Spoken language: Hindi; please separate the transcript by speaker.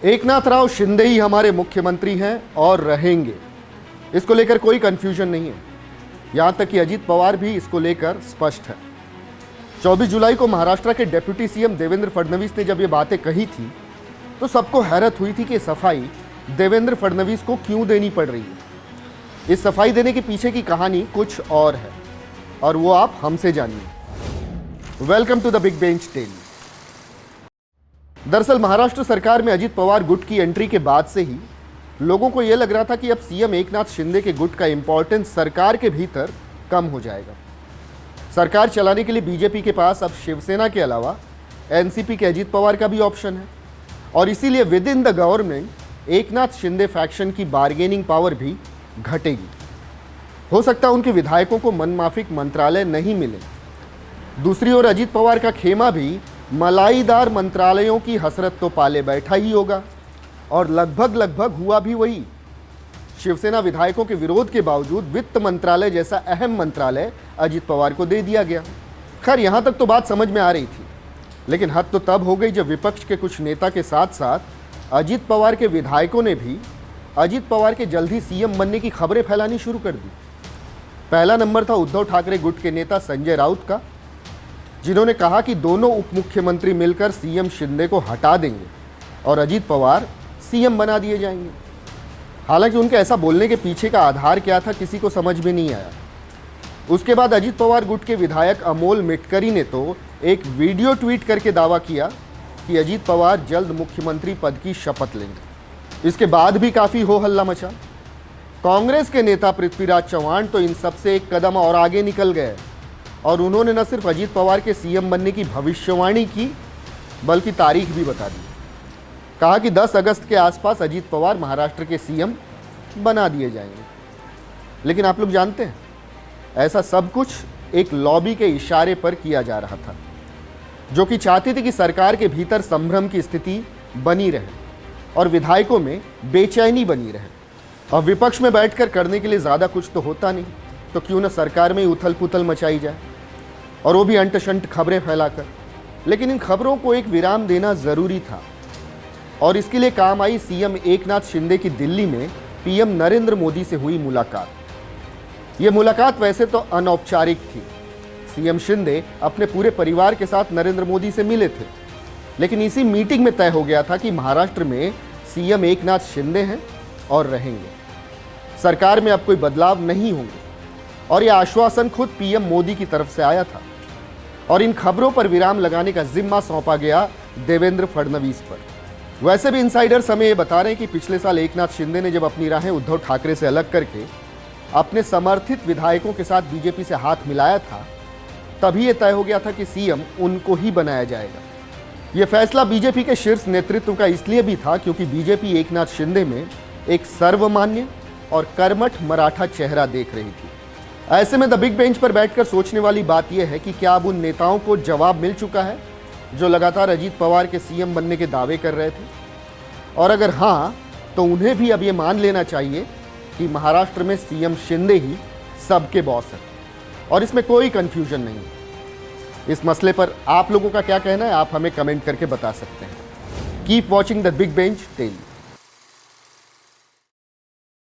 Speaker 1: एकनाथ राव शिंदे ही हमारे मुख्यमंत्री हैं और रहेंगे, इसको लेकर कोई कंफ्यूजन नहीं है। यहां तक कि अजीत पवार भी इसको लेकर स्पष्ट है। 24 जुलाई को महाराष्ट्र के डिप्टी सीएम देवेंद्र फडणवीस ने जब ये बातें कही थी तो सबको हैरत हुई थी कि सफाई देवेंद्र फडणवीस को क्यों देनी पड़ रही है। इस सफाई देने के पीछे की कहानी कुछ और है और वो आप हमसे जानिए। Welcome to the big bench daily. दरअसल महाराष्ट्र सरकार में अजीत पवार गुट की एंट्री के बाद से ही लोगों को यह लग रहा था कि अब सीएम एकनाथ शिंदे के गुट का इंपॉर्टेंस सरकार के भीतर कम हो जाएगा। सरकार चलाने के लिए बीजेपी के पास अब शिवसेना के अलावा एनसीपी के अजीत पवार का भी ऑप्शन है और इसीलिए within the government Eknath Shinde faction की बार्गेनिंग पावर भी घटेगी। हो सकता है उनके विधायकों को मनमाफिक मंत्रालय नहीं मिले। दूसरी ओर अजीत पवार का खेमा भी मलाईदार मंत्रालयों की हसरत तो पाले बैठा ही होगा और लगभग हुआ भी वही। शिवसेना विधायकों के विरोध के बावजूद वित्त मंत्रालय जैसा अहम मंत्रालय अजीत पवार को दे दिया गया। खैर यहां तक तो बात समझ में आ रही थी, लेकिन हद तो तब हो गई जब विपक्ष के कुछ नेता के साथ साथ अजीत पवार के विधायकों ने भी अजीत पवार के जल्द ही सीएम बनने की खबरें फैलानी शुरू कर दी। पहला नंबर था उद्धव ठाकरे गुट के नेता संजय राउत का, जिन्होंने कहा कि दोनों उप मुख्यमंत्री मिलकर सीएम शिंदे को हटा देंगे और अजीत पवार सीएम बना दिए जाएंगे। हालांकि उनके ऐसा बोलने के पीछे का आधार क्या था किसी को समझ में नहीं आया। उसके बाद अजीत पवार गुट के विधायक अमोल मिटकरी ने तो एक वीडियो ट्वीट करके दावा किया कि अजीत पवार जल्द मुख्यमंत्री पद की शपथ लेंगे। इसके बाद भी काफ़ी हो हल्ला मचा। कांग्रेस के नेता पृथ्वीराज चव्हाण तो इन सबसे एक कदम और आगे निकल गए और उन्होंने न सिर्फ अजीत पवार के सीएम बनने की भविष्यवाणी की बल्कि तारीख भी बता दी। कहा कि 10 अगस्त के आसपास अजीत पवार महाराष्ट्र के सीएम बना दिए जाएंगे। लेकिन आप लोग जानते हैं ऐसा सब कुछ एक लॉबी के इशारे पर किया जा रहा था, जो कि चाहती थी कि सरकार के भीतर संभ्रम की स्थिति बनी रहे और विधायकों में बेचैनी बनी रहे। और विपक्ष में बैठकर करने के लिए ज़्यादा कुछ तो होता नहीं, तो क्यों न सरकार में ही उथल पुथल मचाई जाए, और वो भी अंट-शंट खबरें फैलाकर। लेकिन इन खबरों को एक विराम देना ज़रूरी था और इसके लिए काम आई सीएम एकनाथ शिंदे की दिल्ली में पीएम नरेंद्र मोदी से हुई मुलाकात। ये मुलाकात वैसे तो अनौपचारिक थी। सीएम शिंदे अपने पूरे परिवार के साथ नरेंद्र मोदी से मिले थे, लेकिन इसी मीटिंग में तय हो गया था कि महाराष्ट्र में सीएम एकनाथ शिंदे हैं और रहेंगे। सरकार में अब कोई बदलाव नहीं होंगे और यह आश्वासन खुद पीएम मोदी की तरफ से आया था और इन खबरों पर विराम लगाने का जिम्मा सौंपा गया देवेंद्र फडणवीस पर। वैसे भी इनसाइडर्स हमें ये बता रहे हैं कि पिछले साल एकनाथ शिंदे ने जब अपनी राहें उद्धव ठाकरे से अलग करके अपने समर्थित विधायकों के साथ बीजेपी से हाथ मिलाया था, तभी ये तय हो गया था कि सीएम उनको ही बनाया जाएगा। ये फैसला बीजेपी के शीर्ष नेतृत्व का इसलिए भी था क्योंकि बीजेपी एकनाथ शिंदे में एक सर्वमान्य और कर्मठ मराठा चेहरा देख रही थी। ऐसे में द बिग बेंच पर बैठकर सोचने वाली बात यह है कि क्या अब उन नेताओं को जवाब मिल चुका है जो लगातार अजीत पवार के सीएम बनने के दावे कर रहे थे, और अगर हाँ तो उन्हें भी अब ये मान लेना चाहिए कि महाराष्ट्र में सीएम शिंदे ही सबके बॉस हैं और इसमें कोई कंफ्यूजन नहीं है। इस मसले पर आप लोगों का क्या कहना है, आप हमें कमेंट करके बता सकते हैं। Keep watching the big bench daily.